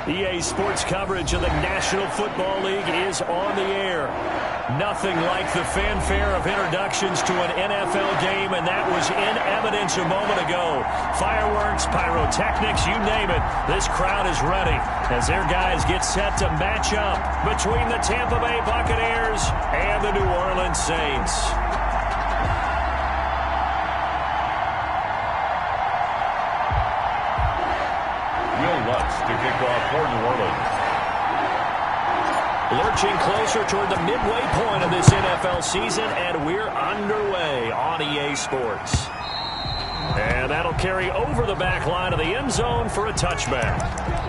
EA Sports coverage of the National Football League is on the air. Nothing like the fanfare of introductions to an NFL game, and that was in evidence a moment ago. Fireworks, pyrotechnics, you name it. This crowd is ready as their guys get set to match up between the Tampa Bay Buccaneers and the New Orleans Saints. Will Lutz to kick off for New Orleans. Lurching closer toward the midway point of this NFL season, and we're underway on EA Sports. And that'll carry over the back line of the end zone for a touchback.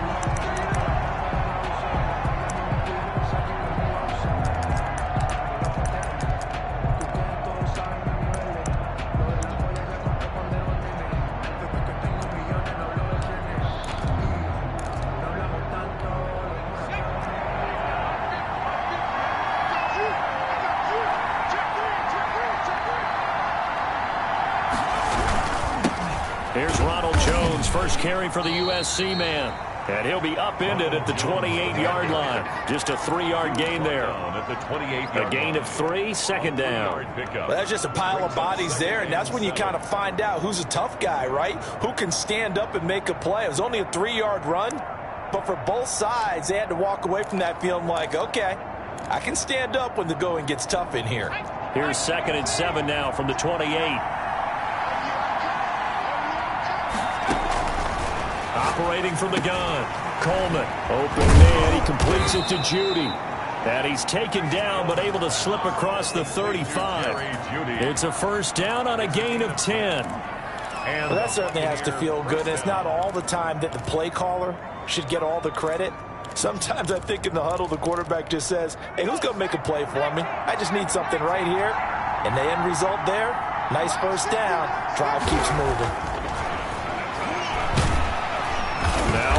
Here's Ronald Jones, first carry for the USC man. And he'll be upended at the 28-yard line. Just a 3-yard gain there. At the 28-yard a gain of 3, second down. Well, that's just a pile of bodies there, and that's when you kind of find out who's a tough guy, right? Who can stand up and make a play. It was only a 3-yard run, but for both sides, they had to walk away from that feeling like, okay, I can stand up when the going gets tough in here. Here's 2nd and 7 now from the 28. Operating from the gun, Coleman. Open man, he completes it to Judy. And he's taken down but able to slip across the 35. It's a first down on a gain of 10. Well, that certainly has to feel good. And it's not all the time that the play caller should get all the credit. Sometimes I think in the huddle the quarterback just says, hey, who's going to make a play for me? I just need something right here. And the end result there, nice first down. Drive keeps moving.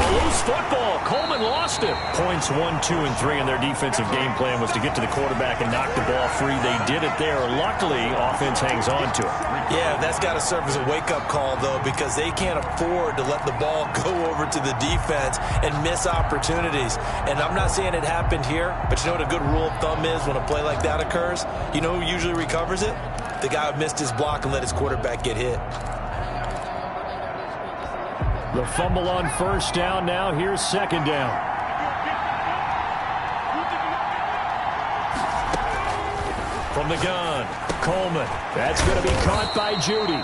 Loose football. Coleman lost it. Points 1, 2, and 3 in their defensive game plan was to get to the quarterback and knock the ball free. They did it there. Luckily, offense hangs on to it. Yeah, that's got to serve as a wake-up call, though, because they can't afford to let the ball go over to the defense and miss opportunities. And I'm not saying it happened here, but you know what a good rule of thumb is when a play like that occurs? You know who usually recovers it? The guy who missed his block and let his quarterback get hit. The fumble on first down now. Here's second down. From the gun, Coleman. That's going to be caught by Judy.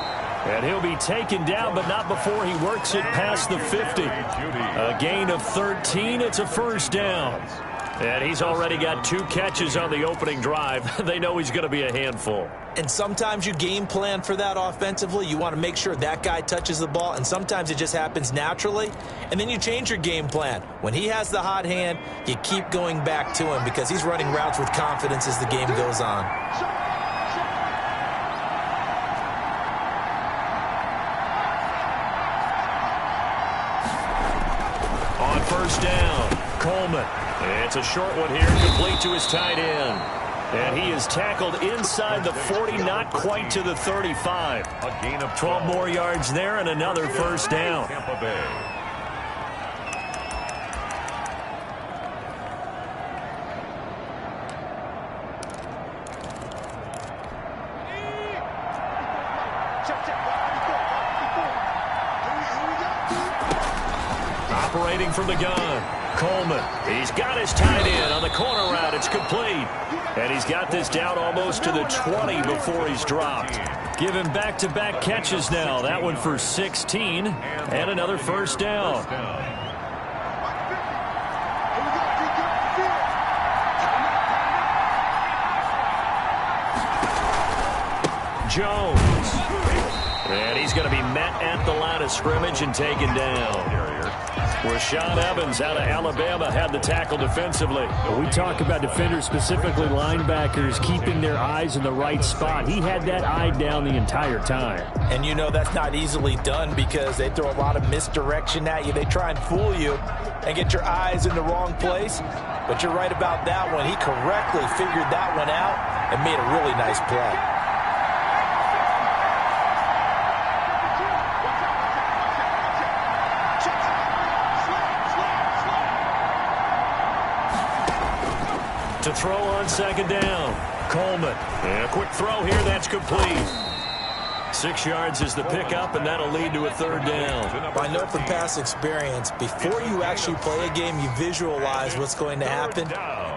And he'll be taken down, but not before he works it past the 50. A gain of 13. It's a first down. And he's already got 2 catches on the opening drive. They know he's going to be a handful. And sometimes you game plan for that offensively. You want to make sure that guy touches the ball, and sometimes it just happens naturally. And then you change your game plan. When he has the hot hand, you keep going back to him because he's running routes with confidence as the game goes on. On first down, Coleman. It's a short one here, complete to his tight end. And he is tackled inside the 40, not quite to the 35. A gain of 12 more yards there and another first down. Tampa Bay. Operating from the gun. Coleman, he's got his tight end on the corner route. It's complete. And he's got this down almost to the 20 before he's dropped. Give him back-to-back catches now. That one for 16 and another first down. Jones. And he's going to be met at the line of scrimmage and taken down. Rashaan Evans out of Alabama had the tackle defensively. We talk about defenders, specifically linebackers, keeping their eyes in the right spot. He had that eye down the entire time. And you know that's not easily done because they throw a lot of misdirection at you. They try and fool you and get your eyes in the wrong place. But you're right about that one. He correctly figured that one out and made a really nice play. to throw on second down. Coleman. And a quick throw here. That's complete. 6 yards is the pickup, and that'll lead to a third down. I know from past experience, before you actually play a game, you visualize what's going to happen.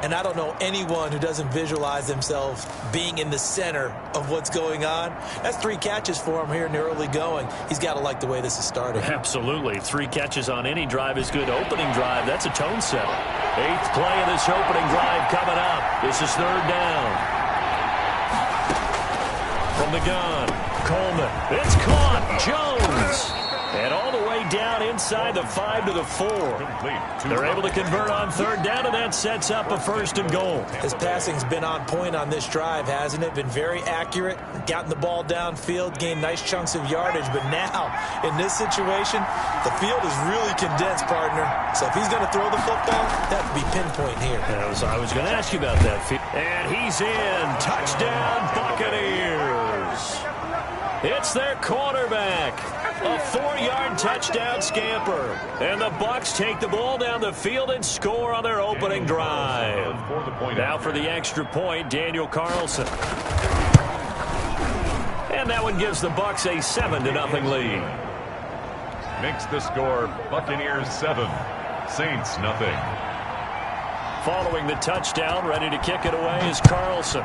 And I don't know anyone who doesn't visualize themselves being in the center of what's going on. That's 3 catches for him here in the early going. He's got to like the way this is starting. Absolutely. 3 catches on any drive is good. Opening drive, that's a tone setter. 8th play of this opening drive coming up. This is third down. From the gun, Coleman. It's caught. Jones. And all the way down inside the 5 to the 4. They're able to convert on third down, and that sets up a first and goal. His passing's been on point on this drive, hasn't it? Been very accurate, gotten the ball downfield, gained nice chunks of yardage. But now, in this situation, the field is really condensed, partner. So if he's going to throw the football, that would be pinpoint here. I was going to ask you about that. And he's in. Touchdown, Buccaneers. It's their quarterback. A 4-yard touchdown scamper. And the Bucs take the ball down the field and score on their opening drive. Now for the extra point, Daniel Carlson. And that one gives the Bucs a 7-0 lead. Makes the score Buccaneers 7, Saints nothing. Following the touchdown, ready to kick it away is Carlson.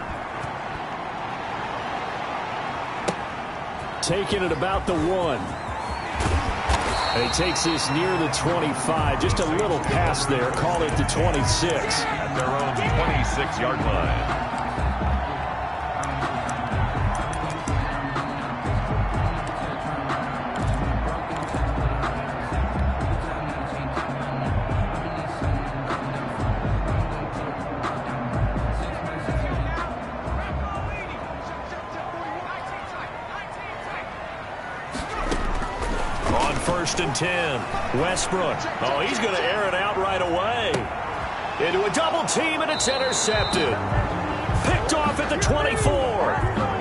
Taking it about the 1. And he takes this near the 25. Just a little pass there. Call it the 26. At their own 26-yard line. First and 10. Westbrook. Oh, he's going to air it out right away. Into a double team, and it's intercepted. Picked off at the 24.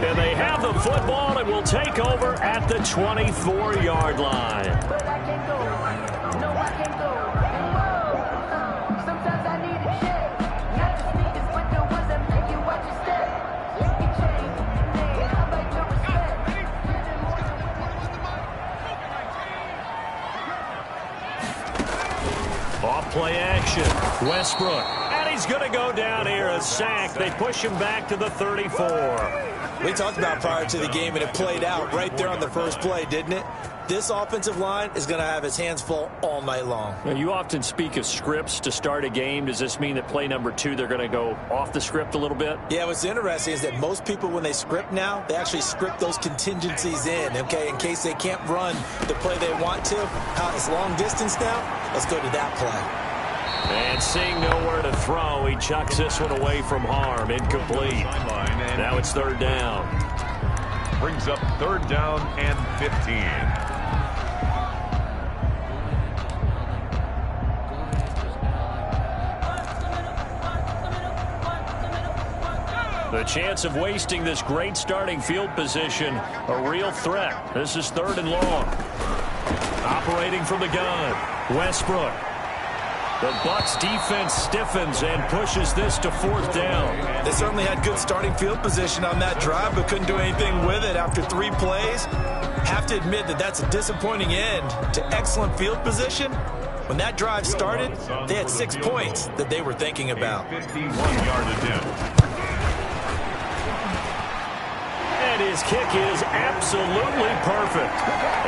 And they have the football and will take over at the 24-yard line. Play action. Westbrook. And he's going to go down here. A sack. They push him back to the 34. We talked about prior to the game, and it played out right there on the first play, didn't it? This offensive line is going to have its hands full all night long. Now, you often speak of scripts to start a game. Does this mean that play number 2, they're going to go off the script a little bit? Yeah, what's interesting is that most people, when they script now, they actually script those contingencies in, okay, in case they can't run the play they want to. It's long distance now. Let's go to that play. And seeing nowhere to throw, he chucks this one away from harm. Incomplete. Now it's third down. Brings up third down and 15. The chance of wasting this great starting field position, a real threat. This is third and long. Operating from the gun, Westbrook. The Bucs defense stiffens and pushes this to fourth down. They certainly had good starting field position on that drive, but couldn't do anything with it after 3 plays. Have to admit that that's a disappointing end to excellent field position. When that drive started, they had 6 points that they were thinking about. 51-yard attempt. And his kick is absolutely perfect.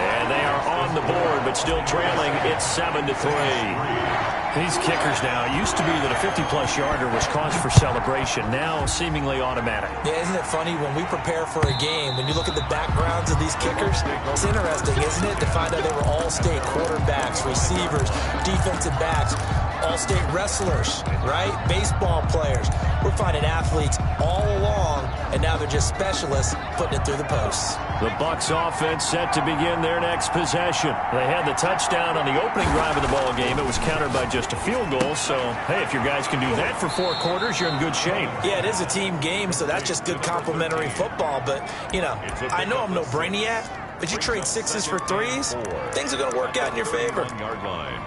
And they are on the board, but still trailing. It's 7-3. These kickers now, it used to be that a 50-plus yarder was cause for celebration. Now seemingly automatic. Yeah, isn't it funny when we prepare for a game, when you look at the backgrounds of these kickers, it's interesting, isn't it, to find out they were all-state quarterbacks, receivers, defensive backs, all-state wrestlers, right? Baseball players. We're finding athletes all along, and now they're just specialists putting it through the posts. The Bucs offense set to begin their next possession. They had the touchdown on the opening drive of the ball game. It was countered by just a field goal. So, hey, if your guys can do that for 4 quarters, you're in good shape. Yeah, it is a team game, so that's just good complimentary football. But, you know, I know I'm no brainiac, but you trade 6s for 3s, things are going to work out in your favor. Yard line.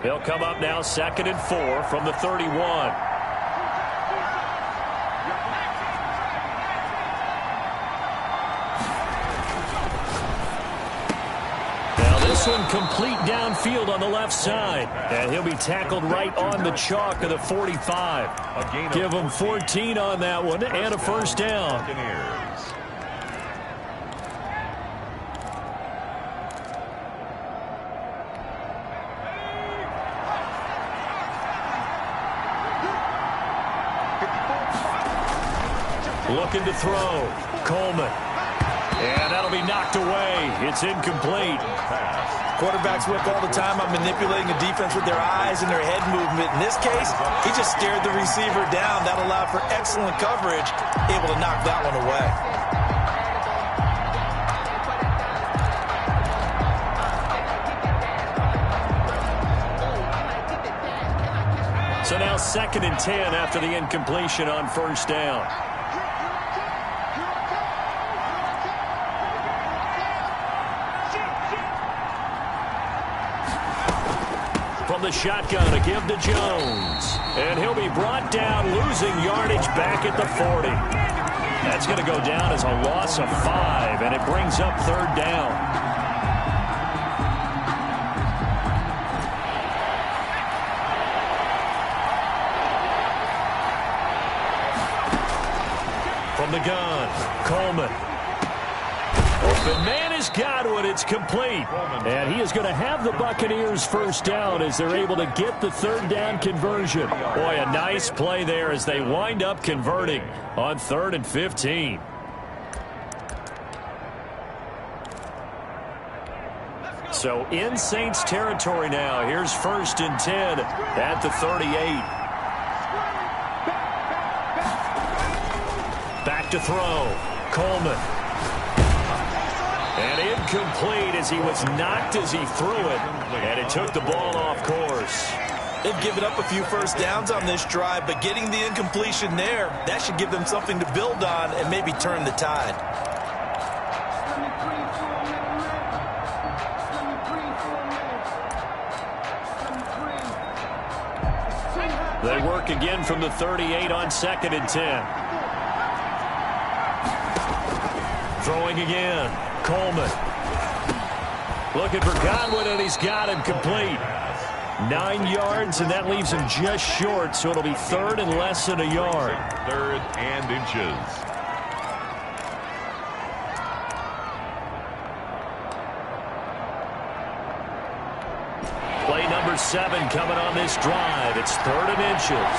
He'll come up now 2nd and 4 from the 31. This one complete downfield on the left side. And he'll be tackled right on the chalk of the 45. Give him 14 on that one and a first down. Looking to throw. Coleman. And that'll be knocked away. It's incomplete. Quarterbacks work all the time on manipulating a defense with their eyes and their head movement. In this case, he just stared the receiver down. That allowed for excellent coverage, able to knock that one away. So now 2nd and 10 after the incompletion on first down. The shotgun to give to Jones. And he'll be brought down, losing yardage back at the 40. That's going to go down as a loss of 5, and it brings up 3rd down. From the gun, Coleman. Open man is Godwin. It's complete. And he is going to have the Buccaneers first down as they're able to get the 3rd down conversion. Boy, a nice play there as they wind up converting on 3rd and 15. So in Saints territory now. Here's 1st and 10 at the 38. Back to throw. Coleman. And incomplete as he was knocked as he threw it. And it took the ball off course. They've given up a few first downs on this drive, but getting the incompletion there, that should give them something to build on and maybe turn the tide. They work again from the 38 on 2nd and 10. Throwing again. Coleman. Looking for Godwin, and he's got him complete. 9 yards, and that leaves him just short, so it'll be 3rd and less than a yard. 3rd and inches. Play number 7 coming on this drive. It's 3rd and inches.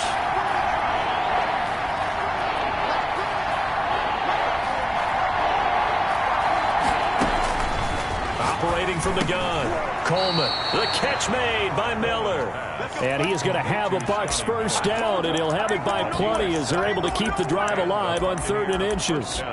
Operating from the gun, Coleman. The catch made by Miller. And he is going to have a Bucs first down, and he'll have it by plenty as they're able to keep the drive alive on 3rd and inches.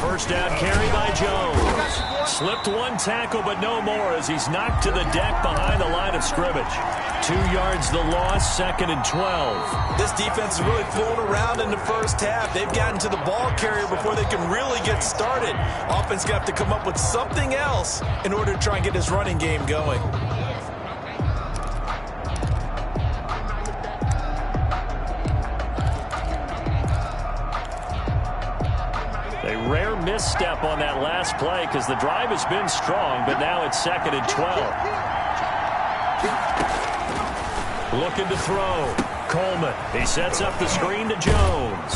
First down carry by Jones. Slipped one tackle, but no more as he's knocked to the deck behind the line of scrimmage. 2 yards the loss, 2nd and 12. This defense is really flown around in the first half. They've gotten to the ball carrier before they can really get started. Offense got to come up with something else in order to try and get this running game going. Rare misstep on that last play because the drive has been strong, but now it's 2nd and 12. Looking to throw. Coleman. He sets up the screen to Jones.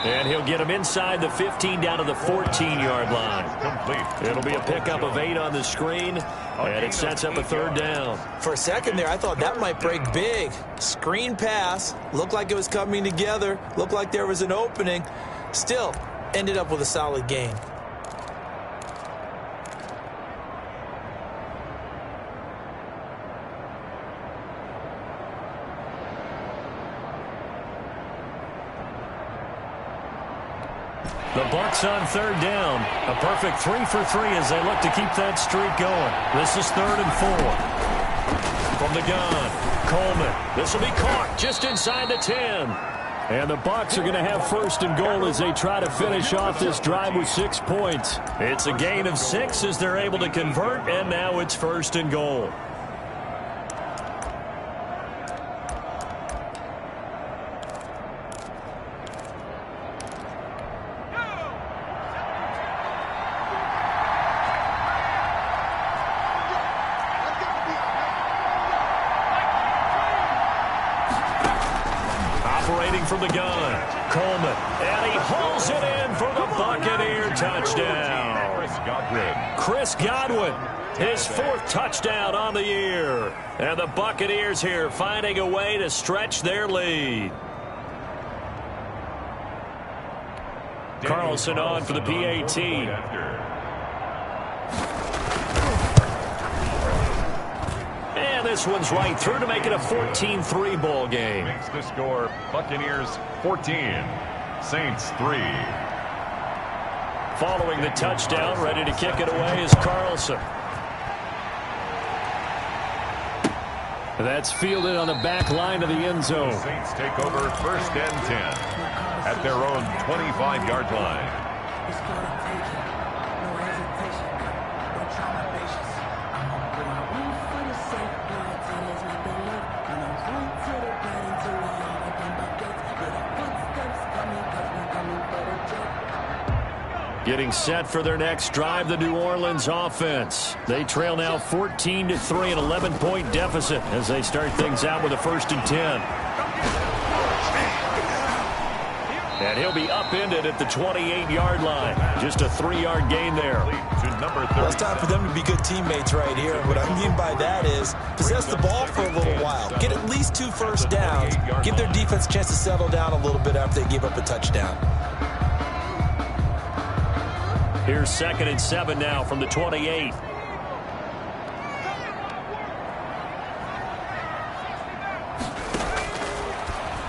And he'll get him inside the 15 down to the 14-yard line. It'll be a pickup of 8 on the screen, and it sets up a 3rd down. For a second there, I thought that might break big. Screen pass. Looked like it was coming together. Looked like there was an opening. Still, ended up with a solid gain. The Bucs on third down. A perfect 3 for 3 as they look to keep that streak going. This is 3rd and 4. From the gun, Coleman. This will be caught just inside the 10. And the Bucs are going to have 1st and goal as they try to finish off this drive with 6 points. It's a gain of 6 as they're able to convert, and now it's 1st and goal. From the gun, Coleman, and he hauls it in for the Buccaneer touchdown. Chris Godwin, his 4th touchdown on the year. And the Buccaneers here finding a way to stretch their lead. Carlson on for the PAT. And this one's right through to make it a 14-3 ball game. Makes the score Buccaneers 14, Saints 3. Following the touchdown, ready to kick it away is Carlson. That's fielded on the back line of the end zone. The Saints take over 1st and 10 at their own 25-yard line. Getting set for their next drive, the New Orleans offense. They trail now 14-3, an 11-point deficit as they start things out with a 1st and 10. And he'll be upended at the 28-yard line. Just a 3-yard gain there. Well, it's time for them to be good teammates right here. What I mean by that is possess the ball for a little while. Get at least 2 first downs. Give their defense a chance to settle down a little bit after they give up a touchdown. Here's 2nd and 7 now from the 28.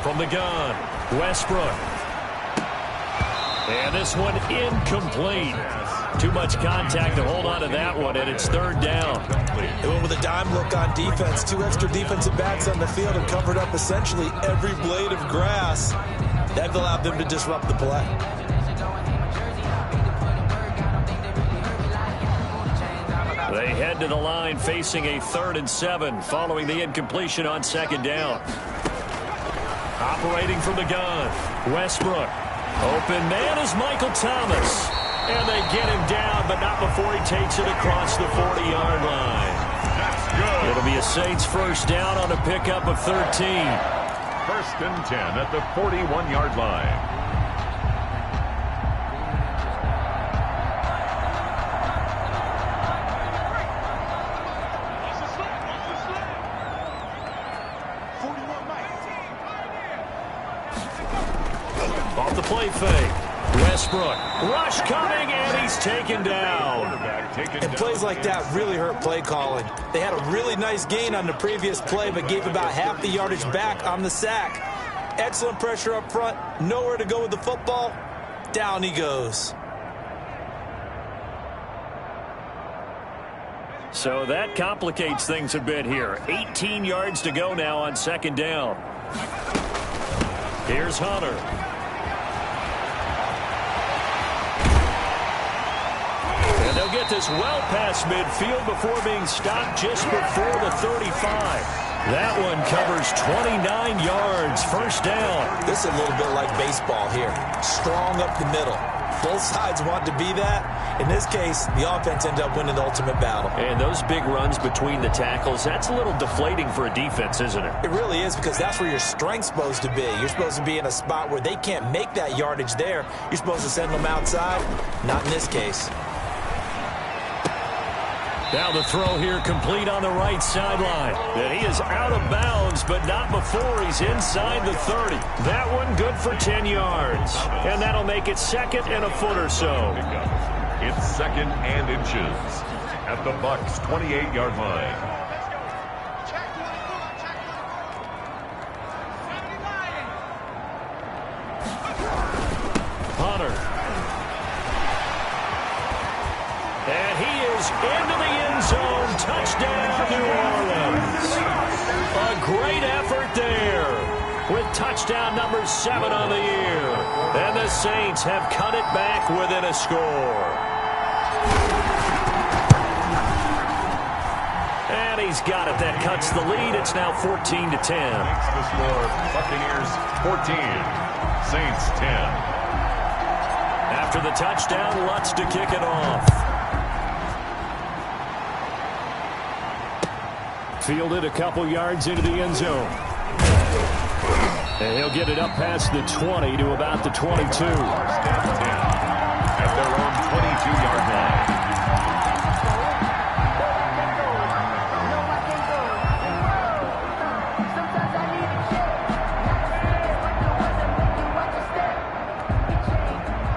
From the gun, Westbrook. And this one incomplete. Too much contact to hold on to that one, and it's 3rd down. They went with a dime look on defense. 2 extra defensive backs on the field and covered up essentially every blade of grass. That allowed them to disrupt the play. They head to the line facing a 3rd and 7 following the incompletion on 2nd down. Operating from the gun, Westbrook. Open man is Michael Thomas. And they get him down, but not before he takes it across the 40-yard line. That's good. It'll be a Saints 1st down on a pickup of 13. 1st and 10 at the 41-yard line. Off the play fake. Westbrook. Rush coming, and he's taken down. And plays like that really hurt play calling. They had a really nice gain on the previous play, but gave about half the yardage back on the sack. Excellent pressure up front. Nowhere to go with the football. Down he goes. So that complicates things a bit here. 18 yards to go now on 2nd down. Here's Hunter. And they'll get this well past midfield before being stopped just before the 35. That one covers 29 yards. 1st down. This is a little bit like baseball here. Strong up the middle. Both sides want to be that. In this case, the offense ended up winning the ultimate battle. And those big runs between the tackles, that's a little deflating for a defense, isn't it? It really is, because that's where your strength's supposed to be. You're supposed to be in a spot where they can't make that yardage there. You're supposed to send them outside. Not in this case. Now the throw here complete on the right sideline. And he is out of bounds, but not before he's inside the 30. That one good for 10 yards. And that'll make it 2nd and a foot or so. It's 2nd and inches at the Bucs' 28-yard line. Hunter. into the end zone. Touchdown, New Orleans. A great effort there with touchdown number 7 on the year. And the Saints have cut it back within a score. And he's got it. That cuts the lead. It's now 14-10. Makes the score Buccaneers 14, Saints 10. After the touchdown, Lutz to kick it off. Fielded a couple yards into the end zone. And he'll get it up past the 20 to about the 22. At their own 22-yard line.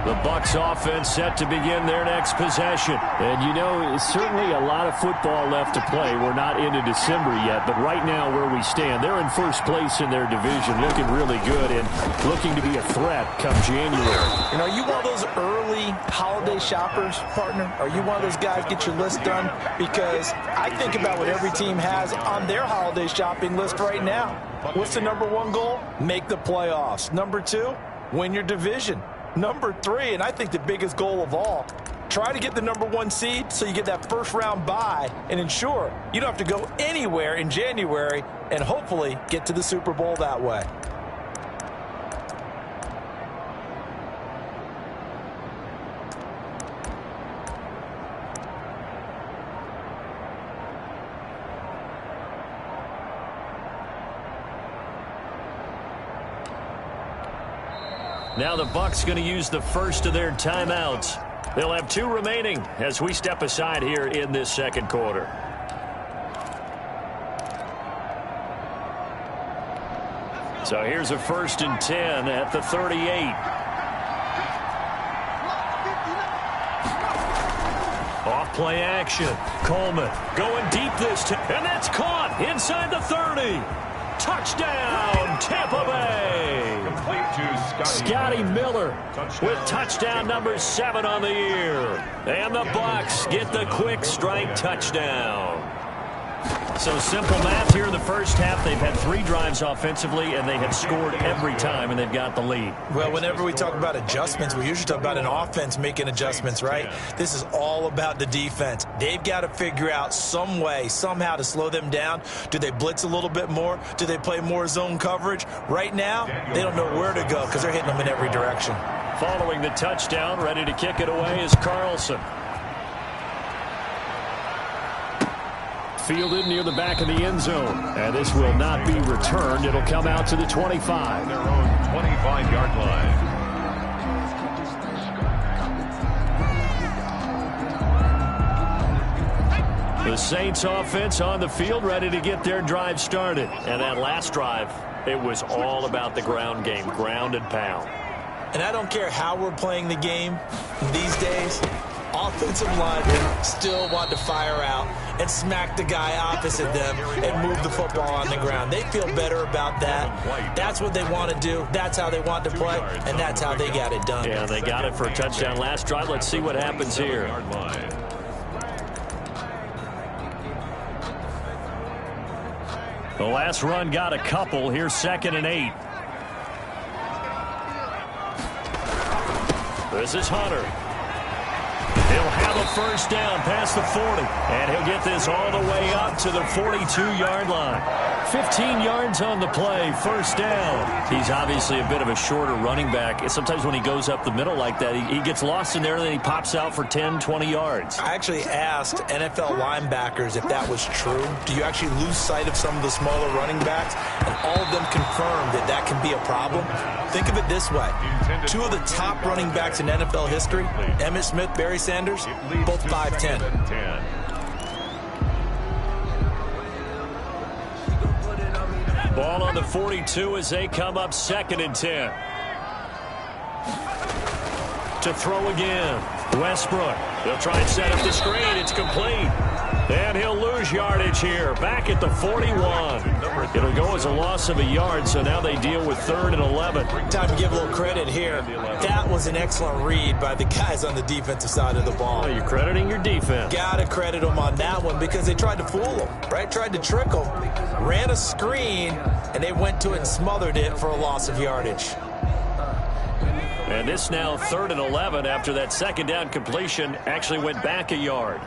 The Bucs offense set to begin their next possession. And you know, certainly a lot of football left to play. We're not into December yet, but right now where we stand, they're in first place in their division, looking really good and looking to be a threat come January. You know, are you one of those early holiday shoppers, partner? Are you one of those guys get your list done? Because I think about what every team has on their holiday shopping list right now. What's the number 1 goal? Make the playoffs. Number 2, win your division. Number 3, and I think the biggest goal of all, try to get the number 1 seed so you get that first-round bye and ensure you don't have to go anywhere in January and hopefully get to the Super Bowl that way. Now the Bucs going to use the first of their timeouts. They'll have 2 remaining as we step aside here in this second quarter. So here's a 1st and 10 at the 38. Off play action. Coleman going deep this time. And that's caught inside the 30. Touchdown, Tampa Bay. Complete to Scotty Miller with touchdown number 7 on the year. And the Bucs get the quick strike touchdown. So simple math here in the first half. They've had 3 drives offensively, and they have scored every time, and they've got the lead. Well, whenever we talk about adjustments, we usually talk about an offense making adjustments, right? This is all about the defense. They've got to figure out some way, somehow to slow them down. Do they blitz a little bit more? Do they play more zone coverage? Right now, they don't know where to go because they're hitting them in every direction. Following the touchdown, ready to kick it away is Carlson. Fielded near the back of the end zone. And this will not be returned. It'll come out to the 25. Their own 25-yard line. The Saints offense on the field ready to get their drive started. And that last drive, it was all about the ground game, ground and pound. And I don't care how we're playing the game these days, offensive linemen still want to fire out and smack the guy opposite them and move the football on the ground. They feel better about that. That's what they want to do. That's how they want to play, and that's how they got it done. Yeah, they got it for a touchdown last drive. Let's see what happens here. The last run got a couple. Here's 2nd and 8. This is Hunter. He'll have a first down past the 40. And he'll get this all the way up to the 42-yard line. 15 yards on the play, first down. He's obviously a bit of a shorter running back. Sometimes when he goes up the middle like that, he gets lost in there and then he pops out for 10, 20 yards. I actually asked NFL linebackers if that was true. Do you actually lose sight of some of the smaller running backs? And all of them confirmed that that can be a problem. Think of it this way. 2 of the top running backs in NFL history, Emmitt Smith, Barry Sanders, both 5'10". Ball on the 42 as they come up 2nd and 10. To throw again. Westbrook. They'll try and set up the screen. It's complete. And he'll lose yardage here, back at the 41. It'll go as a loss of a yard, so now they deal with 3rd and 11. Time to give a little credit here. That was an excellent read by the guys on the defensive side of the ball. Well, you're crediting your defense. Gotta credit them on that one because they tried to fool them, right? Tried to trick them. Ran a screen, and they went to it and smothered it for a loss of yardage. And this now 3rd and 11 after that second down completion actually went back a yard.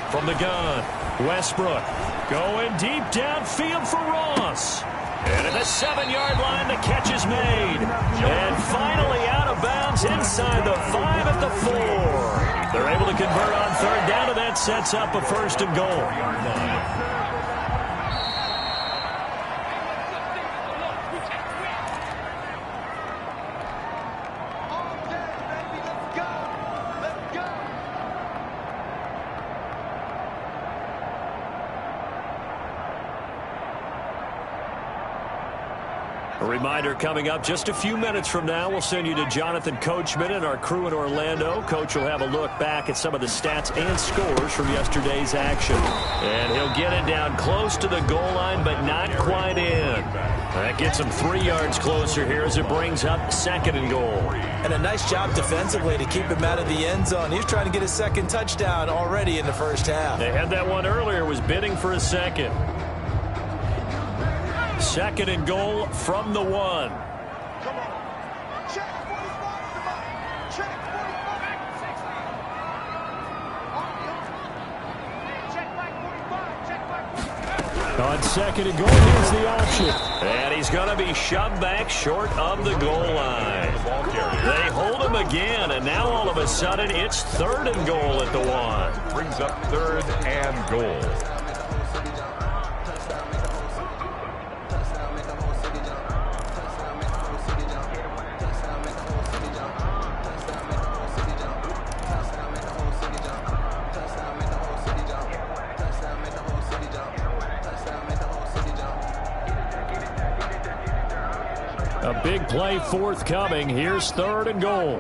From the gun, Westbrook going deep downfield for Ross. And at the 7-yard line, the catch is made. And finally out of bounds inside the 5 at the 4. They're able to convert on 3rd down, and that sets up a 1st and goal. A reminder coming up just a few minutes from now, we'll send you to Jonathan Coachman and our crew in Orlando. Coach will have a look back at some of the stats and scores from yesterday's action. And he'll get it down close to the goal line, but not quite in. That gets him 3 yards closer here as it brings up 2nd and goal. And a nice job defensively to keep him out of the end zone. He was trying to get his 2nd touchdown already in the first half. They had that one earlier, was bidding for a 2nd. 2nd and goal from the 1. Come on. Check 45. Check 45. On 2nd and goal, here's the option. And he's going to be shoved back short of the goal line. They hold him again, and now all of a sudden it's 3rd and goal at the 1. Brings up 3rd and goal. A big play forthcoming. Here's 3rd and goal.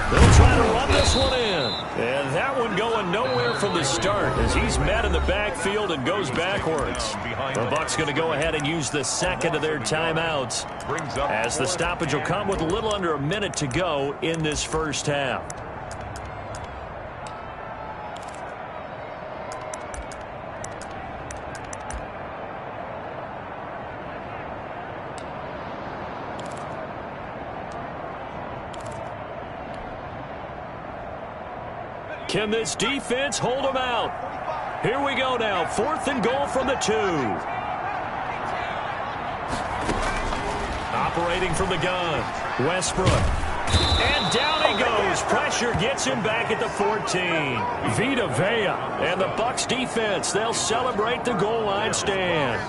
They'll try to run this one in. And that one going nowhere from the start as he's met in the backfield and goes backwards. The Bucs going to go ahead and use the 2nd of their timeouts as the stoppage will come with a little under a minute to go in this first half. Can this defense hold them out? Here we go now. 4th and goal from the 2. Operating from the gun, Westbrook. And down he goes. Pressure gets him back at the 14. Vita Vea and the Bucs defense. They'll celebrate the goal line stand.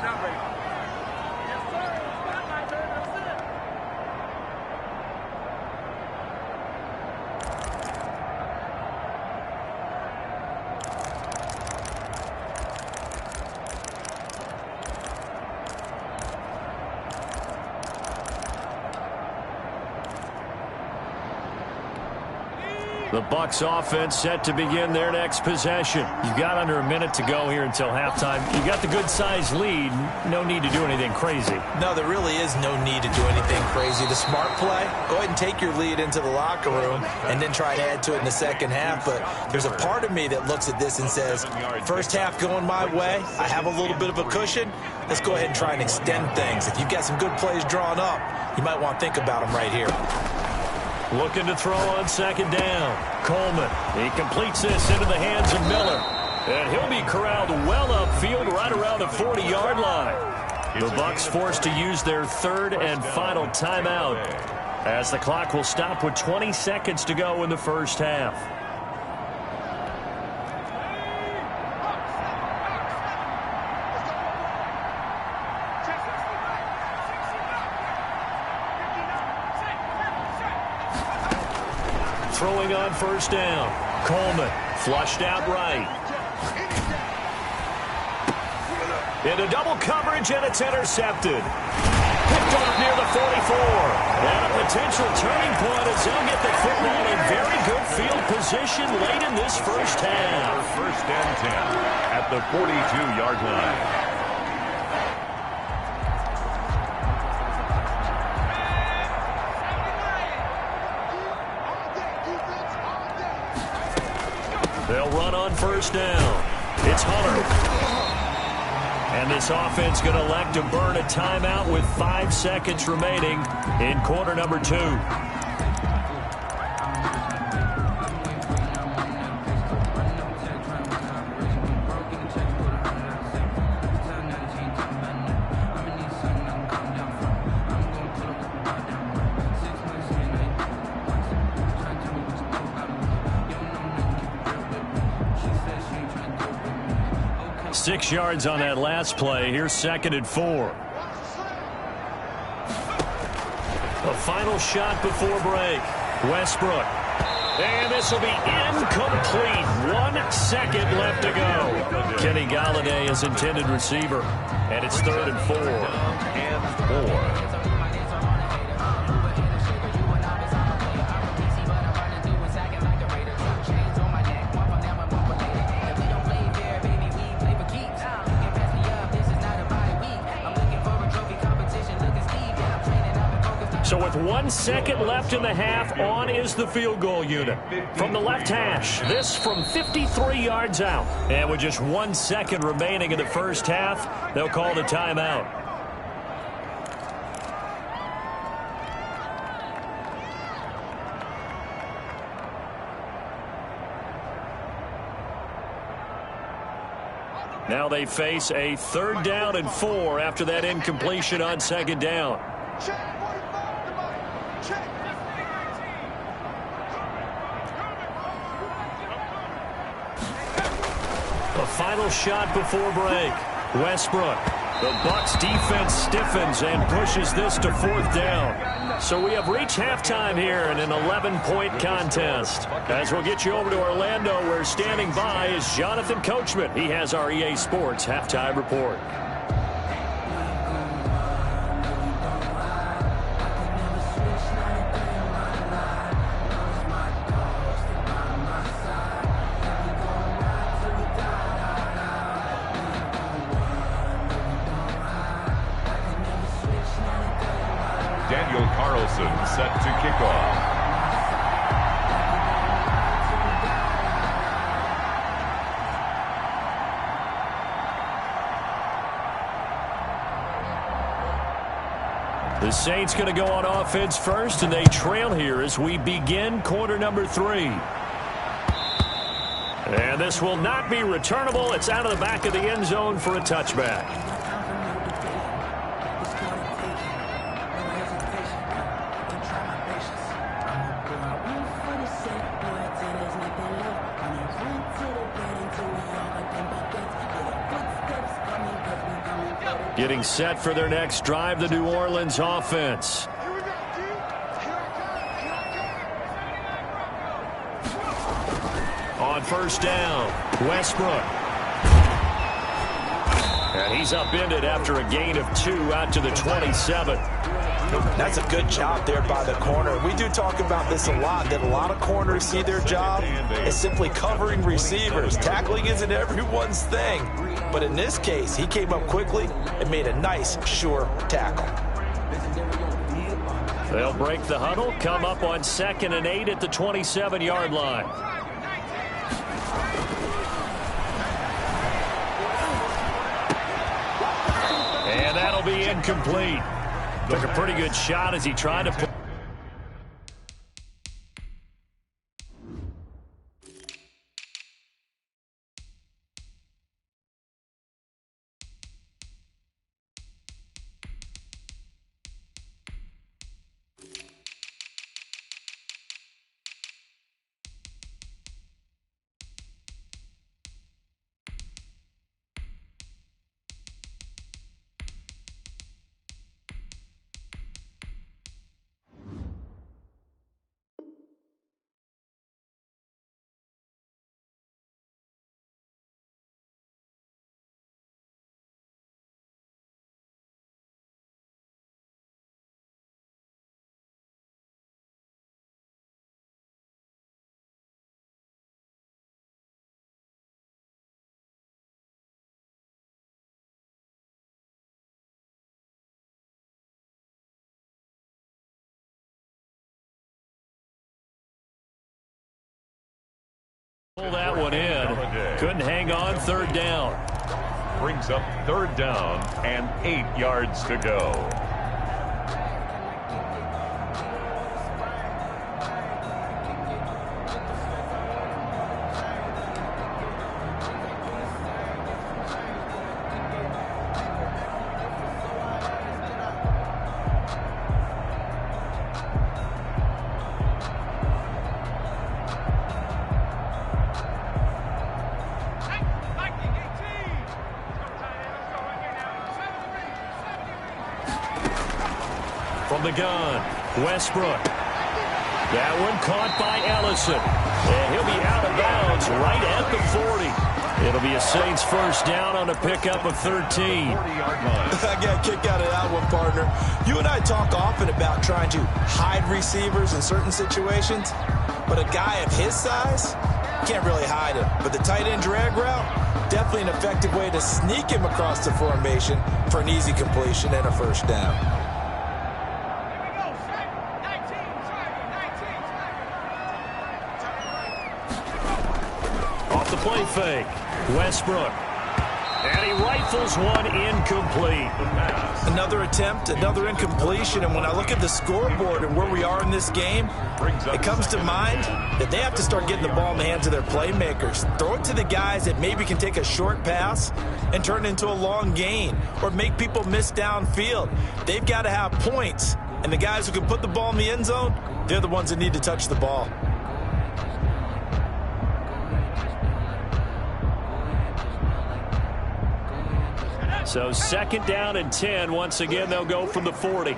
The Bucs offense set to begin their next possession. You've got under a minute to go here until halftime. You got the good-sized lead. No need to do anything crazy. No, there really is no need to do anything crazy. The smart play, go ahead and take your lead into the locker room and then try to add to it in the second half. But there's a part of me that looks at this and says, first half going my way, I have a little bit of a cushion. Let's go ahead and try and extend things. If you've got some good plays drawn up, you might want to think about them right here. Looking to throw on 2nd down. Coleman, he completes this into the hands of Miller. And he'll be corralled well upfield right around the 40-yard line. The Bucs forced to use their 3rd and final timeout as the clock will stop with 20 seconds to go in the first half. Throwing on 1st down. Coleman flushed out right. Into double coverage, and it's intercepted. picked off near the 44. And a potential turning point as they'll get the football in very good field position late in this first half. First and 10 at the 42-yard line. They'll run on first down. It's Hunter. And this offense going to elect to burn a timeout with 5 seconds remaining in quarter number 2. Six yards on that last play. Here's 2nd and 4. A final shot before break. Westbrook. And this will be incomplete. 1 second left to go. Kenny Golladay is intended receiver. And it's 3rd and 4. And 4. So with 1 second left in the half, on is the field goal unit. From the left hash, this from 53 yards out. And with just 1 second remaining in the first half, they'll call the timeout. Now they face a 3rd down and 4 after that incompletion on 2nd down. Check. 45 to Mike. Check. A final shot before break. Westbrook. The Bucs defense stiffens and pushes this to 4th down. So we have reached halftime here in an 11-point contest. As we'll get you over to Orlando, where standing by is Jonathan Coachman. He has our EA Sports halftime report. Daniel Carlson set to kick off. The Saints going to go on offense first, and they trail here as we begin quarter number 3. And this will not be returnable. It's out of the back of the end zone for a touchback. Getting set for their next drive, the New Orleans offense. Here we go, D. Here I come. On first down, Westbrook. And he's upended after a gain of 2 out to the 27. That's a good job there by the corner. We do talk about this a lot, that a lot of corners see their job as simply covering receivers. Tackling isn't everyone's thing. But in this case, he came up quickly and made a nice, sure tackle. They'll break the huddle, come up on 2nd and 8 at the 27-yard line. And that'll be incomplete. Took a pretty good shot as he tried to put. Pull that one in. Couldn't hang on. Third down. Brings up third down and 8 yards to go. From the gun, Westbrook. That one caught by Ellison. And he'll be out of bounds right at the 40. It'll be a Saints first down on a pickup of 13. I got a kick out of that one, partner. You and I talk often about trying to hide receivers in certain situations, but a guy of his size can't really hide him. But the tight end drag route, definitely an effective way to sneak him across the formation for an easy completion and a first down. Off the play fake, Westbrook. And he rifles one incomplete. Another attempt, another incompletion, and when I look at the scoreboard and where we are in this game, it comes to mind that they have to start getting the ball in the hands of their playmakers. Throw it to the guys that maybe can take a short pass and turn it into a long gain or make people miss downfield. They've got to have points, and the guys who can put the ball in the end zone, they're the ones that need to touch the ball. So second down and 10. Once again, they'll go from the 40.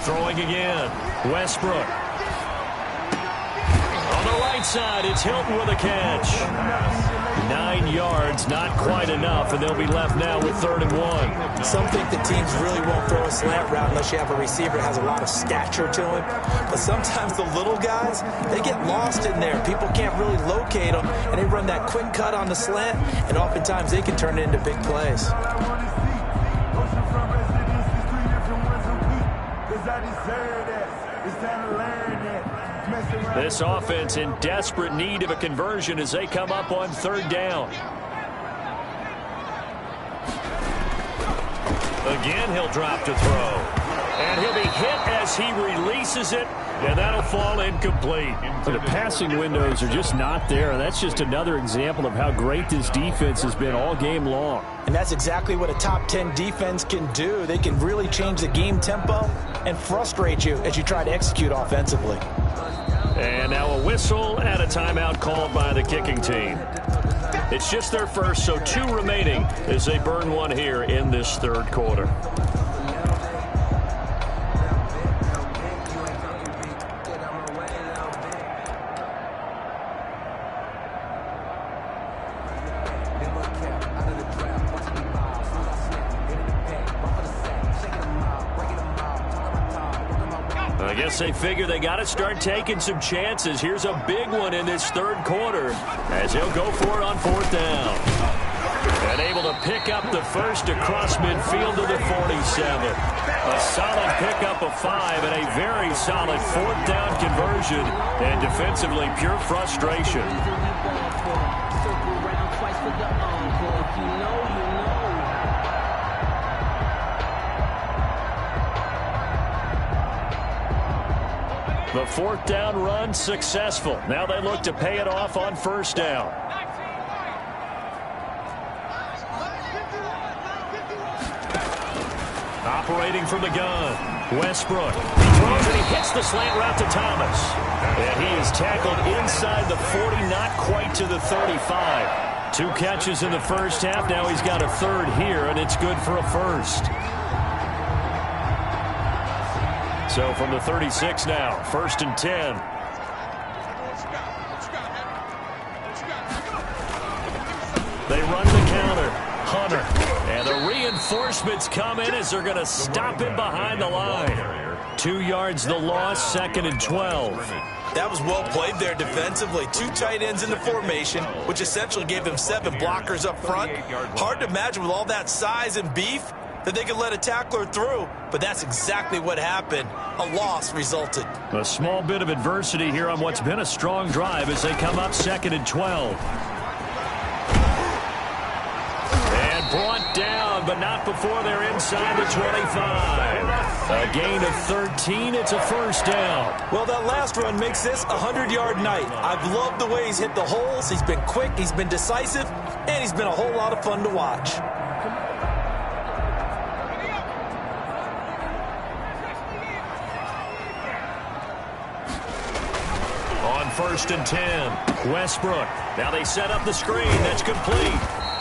Throwing again, Westbrook. On the right side, it's Hilton with a catch. 9 yards, not quite enough, and they'll be left now with 3rd and 1. Some think the teams really won't throw a slant route unless you have a receiver that has a lot of stature to him. But sometimes the little guys, they get lost in there. People can't really locate them, and they run that quick cut on the slant, and oftentimes they can turn it into big plays. This offense in desperate need of a conversion as they come up on 3rd down. Again, he'll drop to throw. And he'll be hit as he releases it, and that'll fall incomplete. The passing windows are just not there, and that's just another example of how great this defense has been all game long. And that's exactly what a top 10 defense can do. They can really change the game tempo and frustrate you as you try to execute offensively. And now a whistle and a timeout called by the kicking team. It's just their first, so 2 remaining as they burn one here in this 3rd quarter. I guess they figure they got to start taking some chances. Here's a big one in this 3rd quarter as he'll go for it on 4th down. And able to pick up the first across midfield to the 47. A solid pickup of 5 and a very solid 4th down conversion. And defensively, pure frustration. The 4th down run successful. Now they look to pay it off on 1st down. Operating from the gun, Westbrook. He throws and he hits the slant route to Thomas. And he is tackled inside the 40, not quite to the 35. 2 catches in the first half. Now he's got a 3rd here, and it's good for a first. So from the 36 now, 1st and 10. They run the counter. Hunter. And the reinforcements come in as they're going to stop him behind the line. 2 yards the loss, 2nd and 12. That was well played there defensively. 2 tight ends in the formation, which essentially gave them 7 blockers up front. Hard to imagine with all that size and beef that they could let a tackler through, but that's exactly what happened. A loss resulted. A small bit of adversity here on what's been a strong drive as they come up 2nd and 12. And brought down, but not before they're inside the 25. A gain of 13. It's a first down. Well, that last run makes this a 100-yard night. I've loved the way he's hit the holes. He's been quick, he's been decisive, and he's been a whole lot of fun to watch. On 1st and 10, Westbrook. Now they set up the screen. That's complete.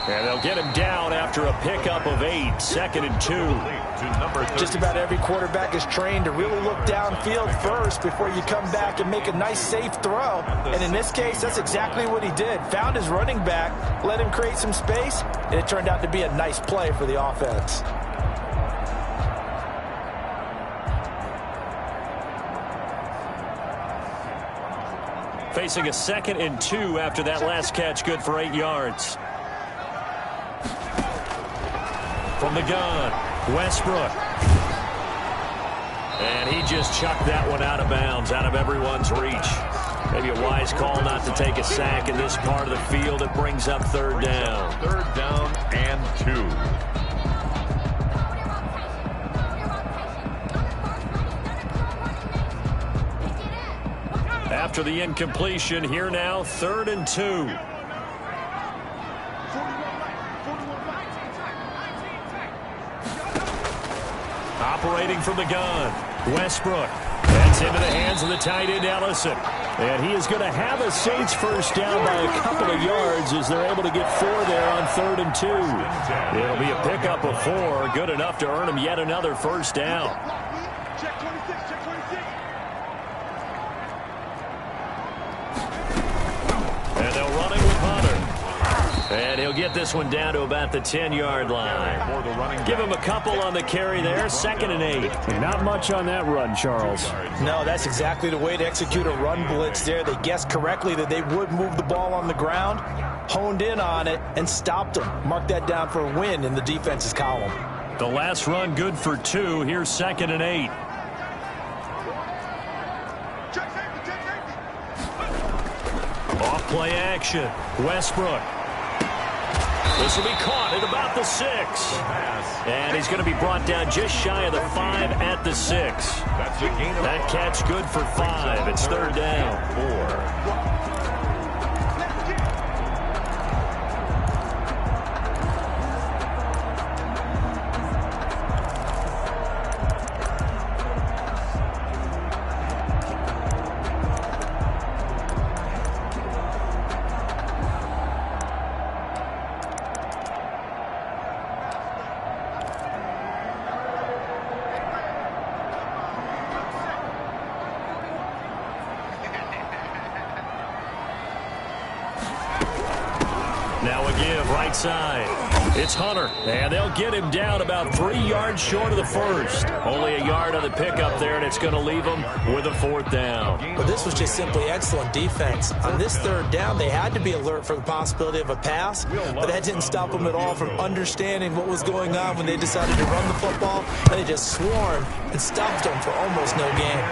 And they'll get him down after a pickup of 8, 2nd and 2. Just about every quarterback is trained to really look downfield first before you come back and make a nice, safe throw. And in this case, that's exactly what he did. Found his running back, let him create some space, and it turned out to be a nice play for the offense. Facing a 2nd and 2 after that last catch, good for 8 yards. From the gun, Westbrook. And he just chucked that one out of bounds, out of everyone's reach. Maybe a wise call not to take a sack in this part of the field. It brings up 3rd down. 3rd down and 2. After the incompletion, here now, 3rd and 2. Operating from the gun, Westbrook. That's into the hands of the tight end, Ellison. And he is going to have a Saints first down by a couple of yards as they're able to get 4 there on 3rd and 2. It'll be a pickup of 4, good enough to earn him yet another first down. Check 26, check 26. And they'll run it with Hunter. And he'll get this one down to about the 10-yard line. Give him a couple on the carry there, 2nd and 8. Not much on that run, Charles. No, that's exactly the way to execute a run blitz there. They guessed correctly that they would move the ball on the ground, honed in on it, and stopped them. Mark that down for a win in the defense's column. The last run good for 2. Here's 2nd and 8. Check safety, check safety. Off play action. Westbrook. This will be caught at about the 6. And he's going to be brought down just shy of the 5 at the 6. That catch good for 5. It's 3rd down. 4. Now a give, right side. It's Hunter, and they'll get him down about 3 yards short of the first. Only a yard on the pickup there, and it's going to leave him with a 4th down. But this was just simply excellent defense. On this 3rd down, they had to be alert for the possibility of a pass, but that didn't stop them at all from understanding what was going on when they decided to run the football, and they just swarmed and stopped them for almost no gain.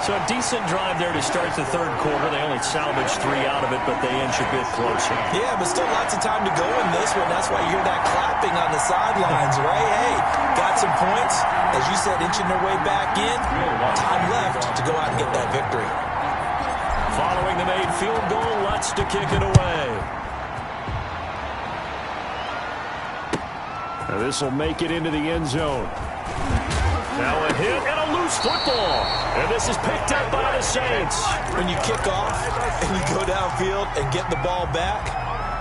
So a decent drive there to start the 3rd quarter. They only salvaged 3 out of it, but they inch a bit closer. Yeah, but still lots of time to go in this one. That's why you hear that clapping on the sidelines, right? Hey, got some points. As you said, inching their way back in. Time left to go out and get that victory. Following the made field goal, Lutz to kick it away. Now this will make it into the end zone. Now a hit and a loose football. And this is picked up by the Saints. When you kick off and you go downfield and get the ball back,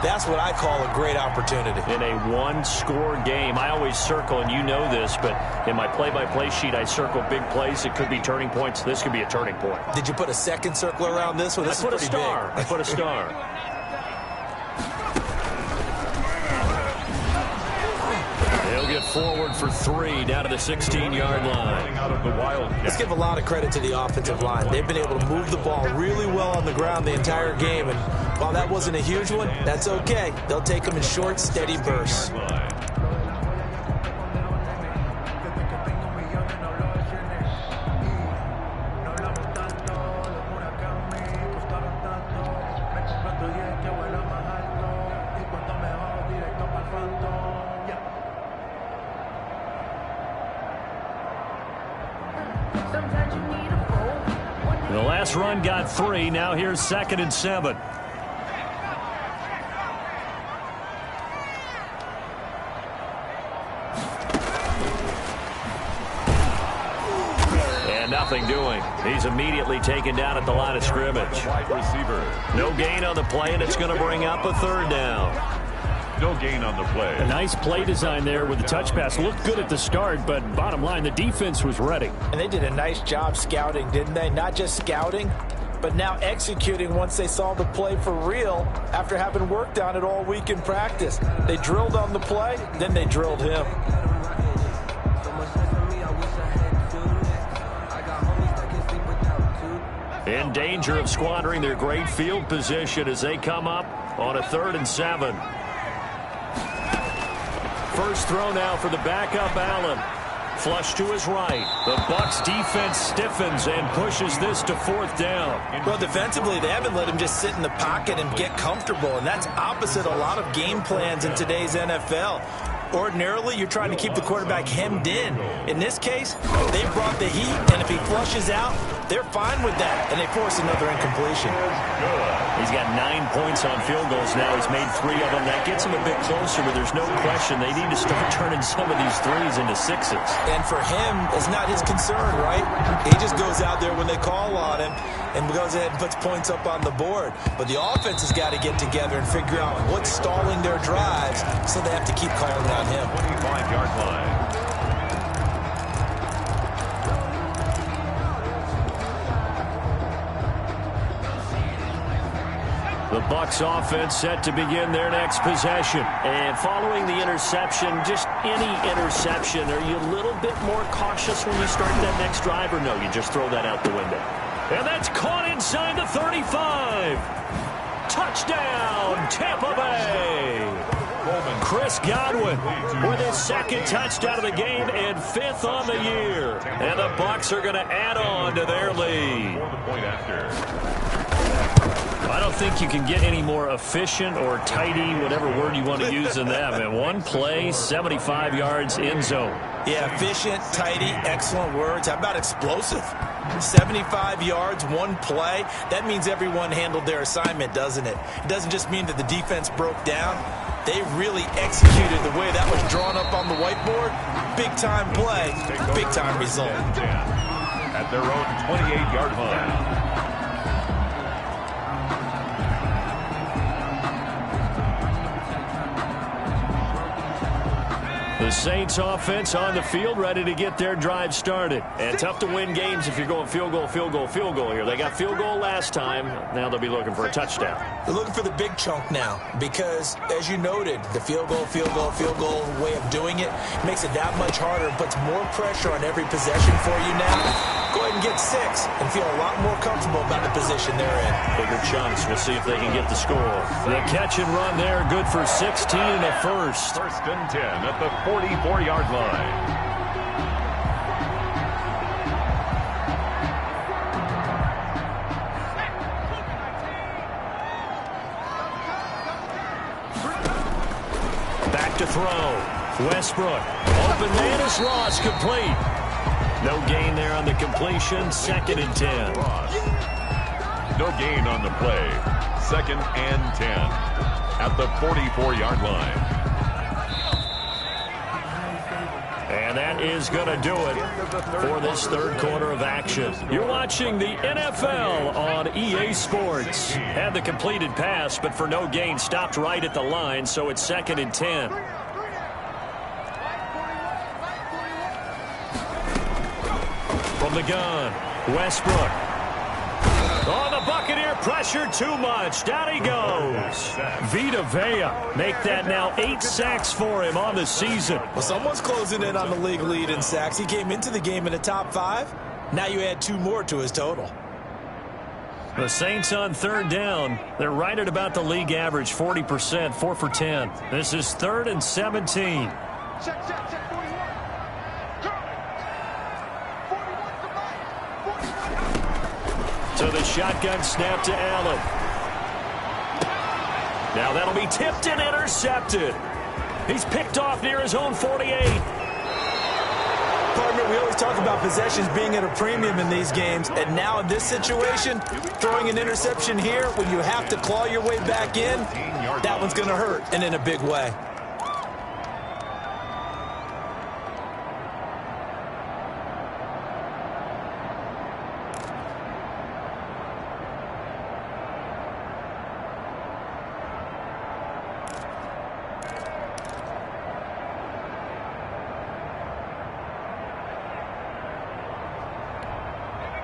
that's what I call a great opportunity. In a one-score game, I always circle, and you know this, but in my play-by-play sheet, I circle big plays. It could be turning points. This could be a turning point. Did you put a second circle around this one? This I put is a pretty star. big. I put a star. He'll get forward for 3 down to the 16-yard line. Out of the Wildcats. Let's give a lot of credit to the offensive line. They've been able to move the ball really well on the ground the entire game. And while that wasn't a huge one, that's okay. They'll take them in short, steady bursts. The last run got 3. Now here's 2nd and 7. And nothing doing. He's immediately taken down at the line of scrimmage. Wide receiver. No gain on the play, and it's going to bring up a 3rd down. No gain on the play. A nice play design there with the touch pass. Looked good at the start, but bottom line, the defense was ready. And they did a nice job scouting, didn't they? Not just scouting, but now executing once they saw the play for real after having worked on it all week in practice. They drilled on the play, then they drilled him. In danger of squandering their great field position as they come up on a 3rd and 7. First throw now for the backup, Allen. Flush to his right. The Bucs defense stiffens and pushes this to 4th down. Well, defensively, they haven't let him just sit in the pocket and get comfortable, and that's opposite a lot of game plans in today's NFL. Ordinarily, you're trying to keep the quarterback hemmed in. In this case, they brought the heat, and if he flushes out, they're fine with that, and they force another incompletion. He's got 9 points on field goals now. He's made 3 of them. That gets him a bit closer, but there's no question they need to start turning some of these 3s into 6s. And for him, it's not his concern, right? He just goes out there when they call on him and goes ahead and puts points up on the board. But the offense has got to get together and figure out what's stalling their drives, so they have to keep calling on him. 25-yard line. The Bucs offense set to begin their next possession. And following the interception, just any interception, are you a little bit more cautious when you start that next drive, or no, you just throw that out the window? And that's caught inside the 35. Touchdown, Tampa Bay. Chris Godwin with his 2nd touchdown of the game and 5th on the year. And the Bucs are going to add on to their lead. For the point after. I don't think you can get any more efficient or tidy, whatever word you want to use in that. And 1 play, 75 yards, end zone. Yeah, efficient, tidy, excellent words. How about explosive? 75 yards, 1 play. That means everyone handled their assignment, doesn't it? It doesn't just mean that the defense broke down. They really executed the way that was drawn up on the whiteboard. Big-time play, big-time result. At their own 28-yard line. The Saints offense on the field, ready to get their drive started. And tough to win games if you're going field goal, field goal, field goal here. They got field goal last time. Now they'll be looking for a touchdown. They're looking for the big chunk now because, as you noted, the field goal way of doing it makes it that much harder and puts more pressure on every possession for you now. Go ahead and get 6 and feel a lot more comfortable about the position they're in. Bigger chunks. We'll see if they can get the score. The catch and run there, good for 16 and a first. 1st and 10 at the 44-yard line. Back to throw. Westbrook. Open man is Ross, complete. No gain there on the completion. 2nd and 10. No gain on the play. 2nd and 10 at the 44-yard line. And that is going to do it for this 3rd quarter of action. You're watching the NFL on EA Sports. Had the completed pass, but for no gain, stopped right at the line, so it's 2nd and 10. From the gun, Westbrook. Oh, the Buccaneer pressure too much. Down he goes. Vita Vea make that now 8 sacks for him on the season. Well, someone's closing in on the league lead in sacks. He came into the game in the top 5. Now you add 2 more to his total. The Saints on third down. They're right at about the league average, 40%, 4 for 10. This is 3rd and 17. Check, 41. So the shotgun snap to Allen. Now that'll be tipped and intercepted. He's picked off near his own 48. Partner, we always talk about possessions being at a premium in these games, and now in this situation, throwing an interception here when you have to claw your way back in, that one's going to hurt, and in a big way.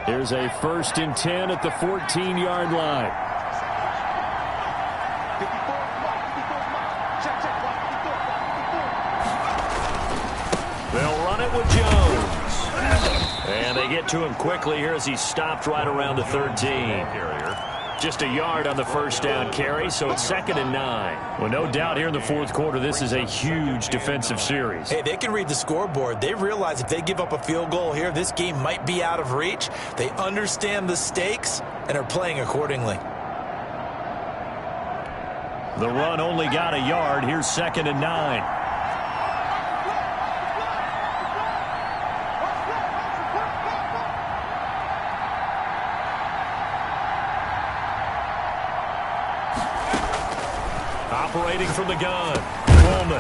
Here's a 1st and 10 at the 14-yard line. 54. They'll run it with Jones. And they get to him quickly here as he stopped right around the 13. Just a yard on the first down carry, so it's 2nd and 9. Well, no doubt here in the 4th quarter, this is a huge defensive series. Hey, they can read the scoreboard. They realize if they give up a field goal here, this game might be out of reach. They understand the stakes and are playing accordingly. The run only got a yard. Here's 2nd and 9. Operating from the gun, Coleman.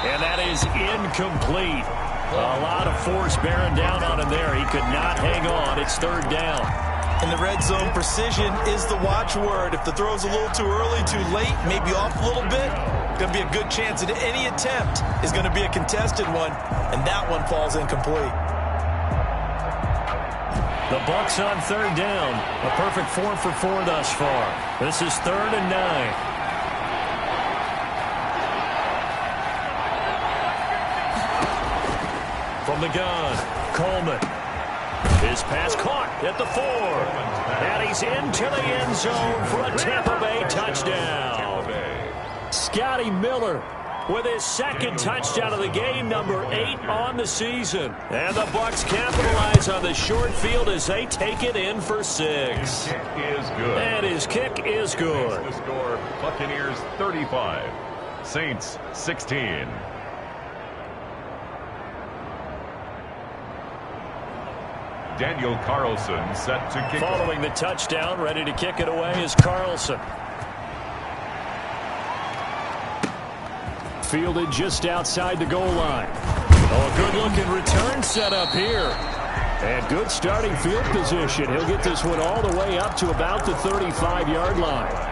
And that is incomplete. A lot of force bearing down on him there. He could not hang on. It's 3rd down. In the red zone, precision is the watchword. If the throw's a little too early, too late, maybe off a little bit, going to be a good chance that any attempt is going to be a contested one, and that one falls incomplete. The Bucs on 3rd down. A perfect 4 for 4 thus far. This is 3rd and 9. From the gun, Coleman. His pass caught at the 4. And he's into the end zone for a Tampa Bay touchdown. Scotty Miller with his 2nd touchdown of the game, number 8 on the season. And the Bucs capitalize on the short field as they take it in for 6. His kick is good. And his kick is good. The score, Buccaneers 35, Saints 16. Daniel Carlson set to kick. Following the touchdown, ready to kick it away is Carlson. Fielded just outside the goal line. Oh, a good-looking return set up here. And good starting field position. He'll get this one all the way up to about the 35-yard line.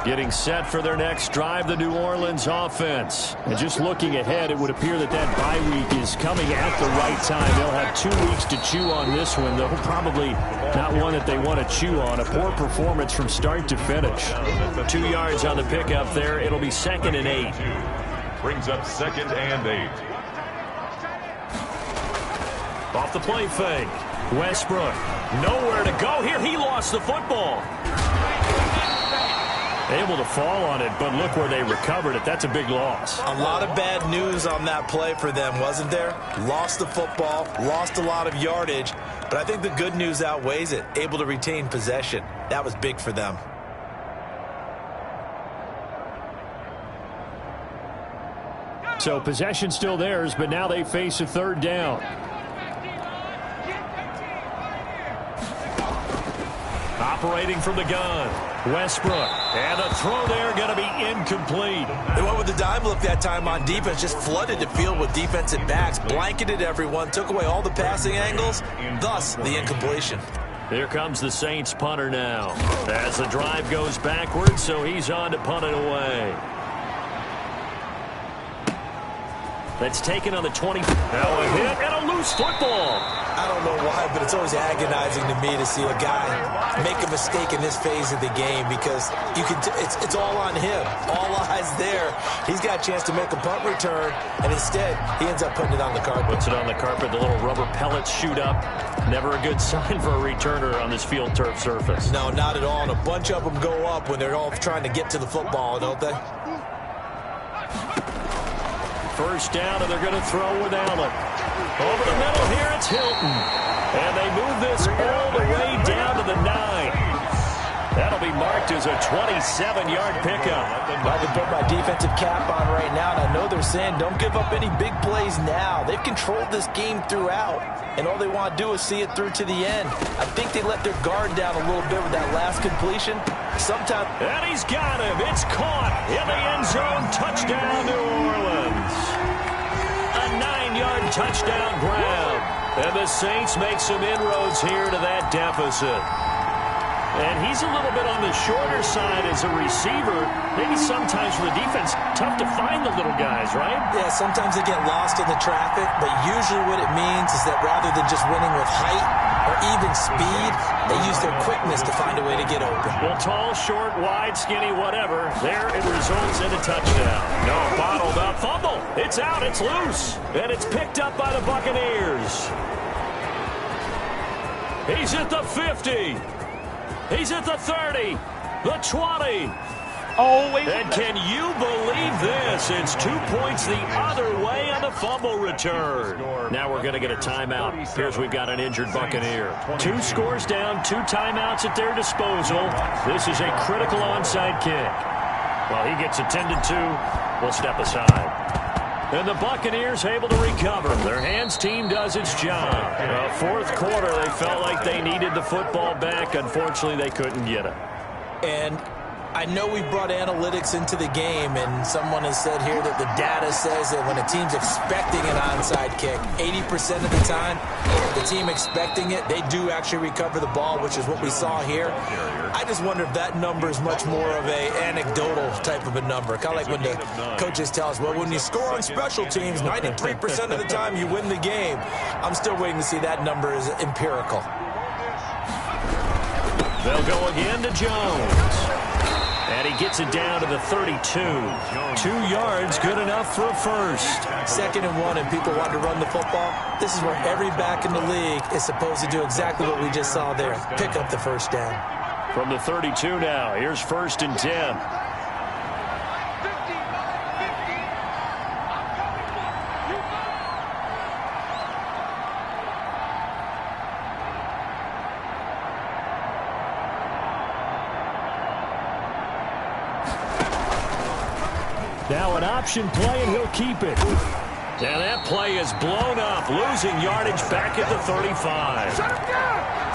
Getting set for their next drive, the New Orleans offense. And just looking ahead, it would appear that bye week is coming at the right time. They'll have 2 weeks to chew on this one, though probably not one that they want to chew on. A poor performance from start to finish. 2 yards on the pickup there. It'll be 2nd and 8. Brings up 2nd and 8. Off the play fake. Westbrook. Nowhere to go here. He lost the football. Able to fall on it, but look where they recovered it. That's a big loss. A lot of bad news on that play for them, wasn't there? Lost the football, lost a lot of yardage, but I think the good news outweighs it. Able to retain possession. That was big for them. So possession still theirs, but now they face a 3rd down. Operating from the gun, Westbrook. And the throw there going to be incomplete. They went with the dime look that time on defense, just flooded the field with defensive backs, blanketed everyone, took away all the passing angles, thus the incompletion. Here comes the Saints punter now. As the drive goes backwards, so he's on to punt it away. That's taken on the 20. Now a hit and a loose football. I don't know why, but it's always agonizing to me to see a guy make a mistake in this phase of the game because it's all on him. All eyes there. He's got a chance to make a punt return, and instead he ends up putting it on the carpet. Puts it on the carpet. The little rubber pellets shoot up. Never a good sign for a returner on this field turf surface. No, not at all. And a bunch of them go up when they're all trying to get to the football, don't they? First down, and they're going to throw with Allen. Over the middle here, it's Hilton. And they move this all the way down to the 9. That'll be marked as a 27-yard pickup. I can put my defensive cap on right now, and I know they're saying don't give up any big plays now. They've controlled this game throughout, and all they want to do is see it through to the end. I think they let their guard down a little bit with that last completion. Sometimes. And he's got him. It's caught in the end zone. Touchdown, New Orleans. A 9-yard touchdown grab. And the Saints make some inroads here to that deficit. And he's a little bit on the shorter side as a receiver. Maybe sometimes for the defense, tough to find the little guys, right? Yeah, sometimes they get lost in the traffic, but usually what it means is that rather than just winning with height or even speed, they use their quickness to find a way to get open. Well, tall, short, wide, skinny, whatever. There it results in a touchdown. No, bottled up. Fumble. It's out. It's loose. And it's picked up by the Buccaneers. He's at the 50. He's at the 30, the 20. And can you believe this? It's 2 points the other way on the fumble return. Now we're going to get a timeout. Here's we've got an injured Buccaneer. 2 scores down, 2 timeouts at their disposal. This is a critical onside kick. Well, he gets attended to. We'll step aside. And the Buccaneers able to recover. Their hands team does its job. Fourth quarter, they felt like they needed the football back. Unfortunately, they couldn't get it. And I know we brought analytics into the game, and someone has said here that the data says that when a team's expecting an onside kick, 80% of the time, the team expecting it, they do actually recover the ball, which is what we saw here. I just wonder if that number is much more of a anecdotal type of a number. Kind of like when the coaches tell us, well, when you score on special teams, 93% of the time you win the game. I'm still waiting to see that number is empirical. They'll go again to Jones. And he gets it down to the 32. 2 yards, good enough for a first. 2nd and 1, and people want to run the football. This is where every back in the league is supposed to do exactly what we just saw there. Pick up the first down. From the 32 now, here's 1st and 10. Now an option play, and he'll keep it. And that play is blown up, losing yardage back at the 35.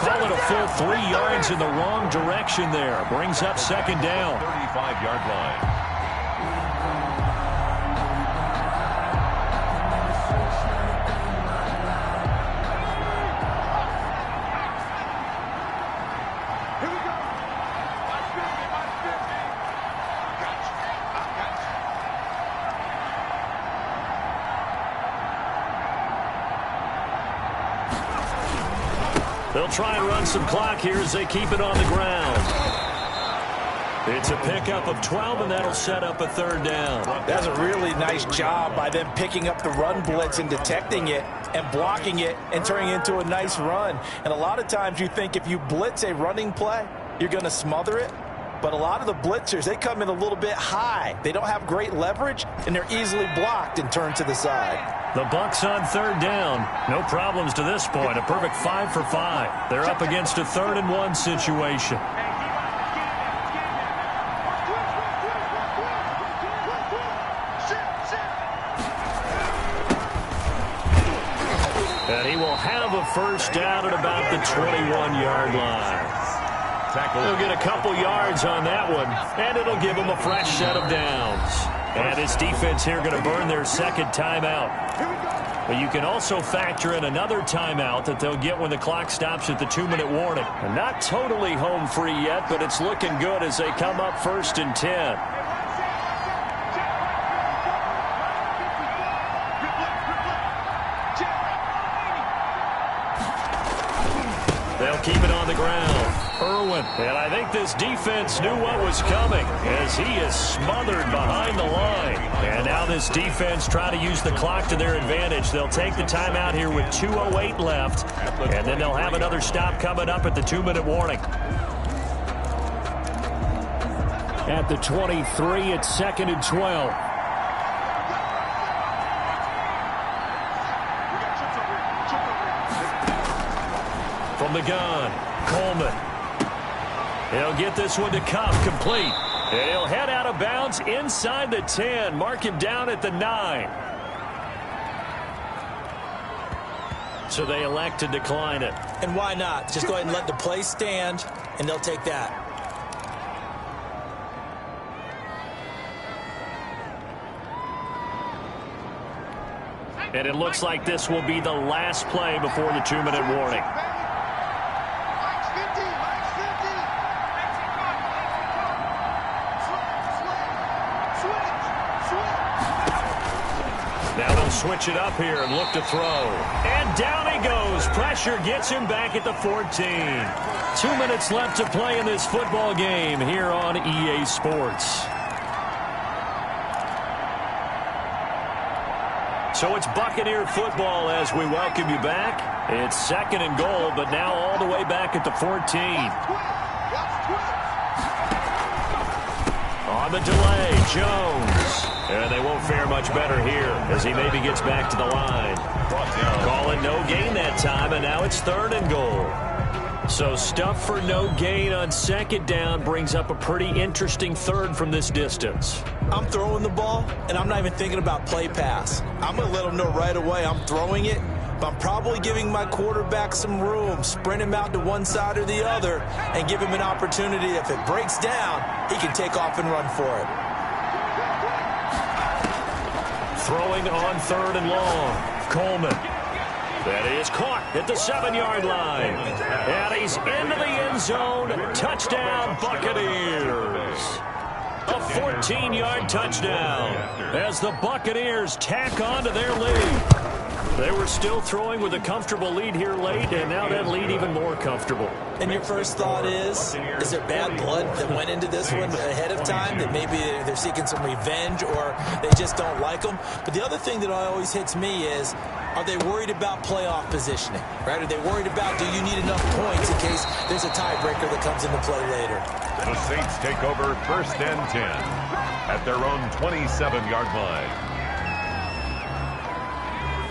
Call it a full 3 yards in the wrong direction there. Brings up 2nd down. 35-yard line. They'll try and run some clock here as they keep it on the ground. It's a pickup of 12, and that'll set up a 3rd down. That's a really nice job by them picking up the run blitz and detecting it and blocking it and turning it into a nice run. And a lot of times you think if you blitz a running play, you're going to smother it. But a lot of the blitzers, they come in a little bit high. They don't have great leverage, and they're easily blocked and turned to the side. The Bucs on 3rd down. No problems to this point. A perfect 5 for 5. They're up against a 3rd and 1 situation. And he will have a first down at about the 21-yard line. He'll get a couple yards on that one, and it'll give him a fresh set of downs. And his defense here going to burn their 2nd timeout. But you can also factor in another timeout that they'll get when the clock stops at the 2-minute warning. And not totally home free yet, but it's looking good as they come up 1st and 10. They'll keep it on the ground. Irwin. And I think this defense knew what was coming as he is smothered behind the line. And now this defense trying to use the clock to their advantage. They'll take the timeout here with 2:08 left. And then they'll have another stop coming up at the 2-minute warning. At the 23, it's 2nd and 12. From the gun, Coleman. He'll get this one to Kupp, complete. And he'll head out of bounds inside the 10. Mark him down at the 9. So they elect to decline it. And why not? Just go ahead and let the play stand, and they'll take that. And it looks like this will be the last play before the 2-minute warning. Now they'll switch it up here and look to throw. And down he goes. Pressure gets him back at the 14. 2 minutes left to play in this football game here on EA Sports. So it's Buccaneer football as we welcome you back. It's 2nd and goal, but now all the way back at the 14. On the delay, Jones. And they won't fare much better here as he maybe gets back to the line. Call it no gain that time, and now it's 3rd and goal. So stuff for no gain on 2nd down brings up a pretty interesting 3rd from this distance. I'm throwing the ball, and I'm not even thinking about play pass. I'm going to let them know right away I'm throwing it, but I'm probably giving my quarterback some room, sprint him out to one side or the other, and give him an opportunity. If it breaks down, he can take off and run for it. Throwing on 3rd and long. Coleman. That is caught at the 7-yard line. And he's into the end zone. Touchdown, Buccaneers. A 14-yard touchdown as the Buccaneers tack on to their lead. They were still throwing with a comfortable lead here late, and now that lead even more comfortable. And your first thought is there bad blood that went into this one ahead of time, that maybe they're seeking some revenge or they just don't like them? But the other thing that always hits me is, are they worried about playoff positioning, right? Are they worried about, do you need enough points in case there's a tiebreaker that comes into play later? The Saints take over 1st and 10 at their own 27-yard line.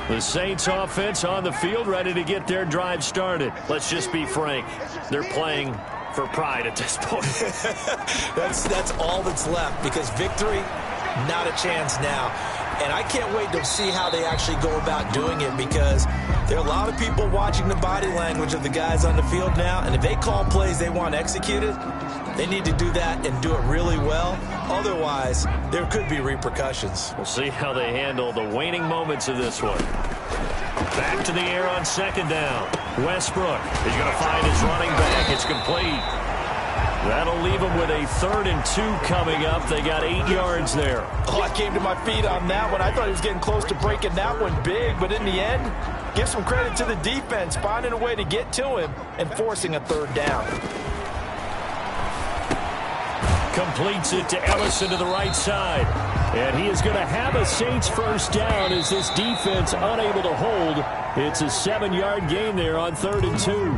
The Saints offense on the field, ready to get their drive started. Let's just be frank. They're playing for pride at this point. That's all that's left, because victory, not a chance now. And I can't wait to see how they actually go about doing it, because there are a lot of people watching the body language of the guys on the field now, and if they call plays they want executed, they need to do that and do it really well. Otherwise, there could be repercussions. We'll see how they handle the waning moments of this one. Back to the air on 2nd down. Westbrook is going to find his running back. It's complete. That'll leave them with a 3rd and 2 coming up. They got 8 yards there. Oh, I came to my feet on that one. I thought he was getting close to breaking that one big, but in the end, give some credit to the defense, finding a way to get to him and forcing a 3rd down. Completes it to Ellison to the right side. And he is going to have a Saints 1st down as this defense unable to hold. It's a 7-yard gain there on 3rd and 2.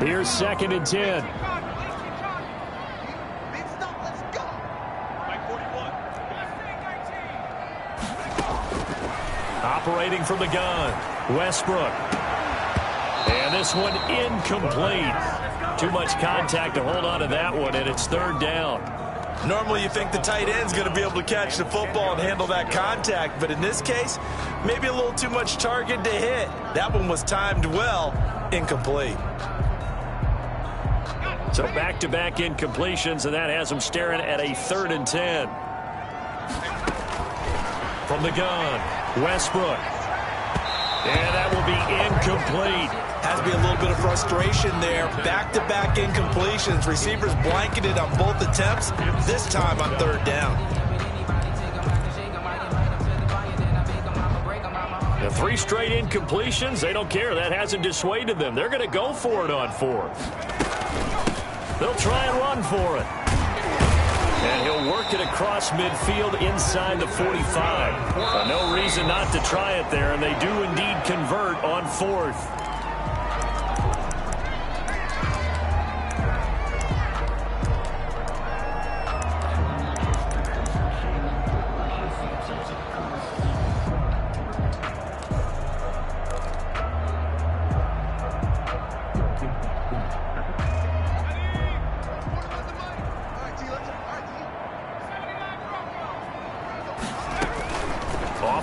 Here's 2nd and 10. Operating from the gun, Westbrook. And this one incomplete. Too much contact to hold on to that one, and it's 3rd down. Normally you think the tight end's going to be able to catch the football and handle that contact, but in this case, maybe a little too much target to hit. That one was timed well, incomplete. So back-to-back incompletions, and that has them staring at a 3rd and 10. From the gun, Westbrook. And that will be incomplete. Has to be a little bit of frustration there. Back-to-back incompletions. Receivers blanketed on both attempts, this time on 3rd down. The 3 straight incompletions, they don't care. That hasn't dissuaded them. They're going to go for it on 4th. They'll try and run for it. And he'll work it across midfield inside the 45. No reason not to try it there, and they do indeed convert on 4th.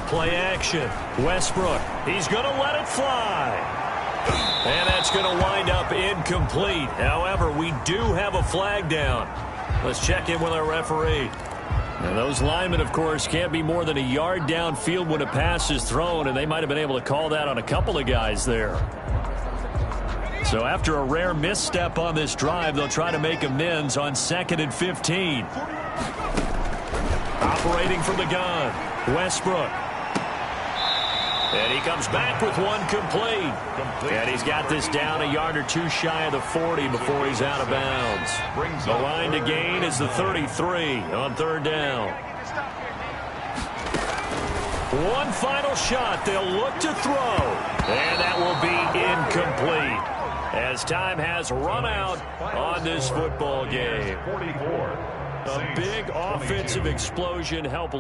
Play action. Westbrook. He's going to let it fly. And that's going to wind up incomplete. However, we do have a flag down. Let's check in with our referee. And those linemen, of course, can't be more than a yard downfield when a pass is thrown, and they might have been able to call that on a couple of guys there. So after a rare misstep on this drive, they'll try to make amends on 2nd and 15. Operating from the gun, Westbrook. And he comes back with one complete. And he's got this down a yard or 2 shy of the 40 before he's out of bounds. The line to gain is the 33 on 3rd down. One final shot. They'll look to throw. And that will be incomplete, as time has run out on this football game. A big offensive explosion helped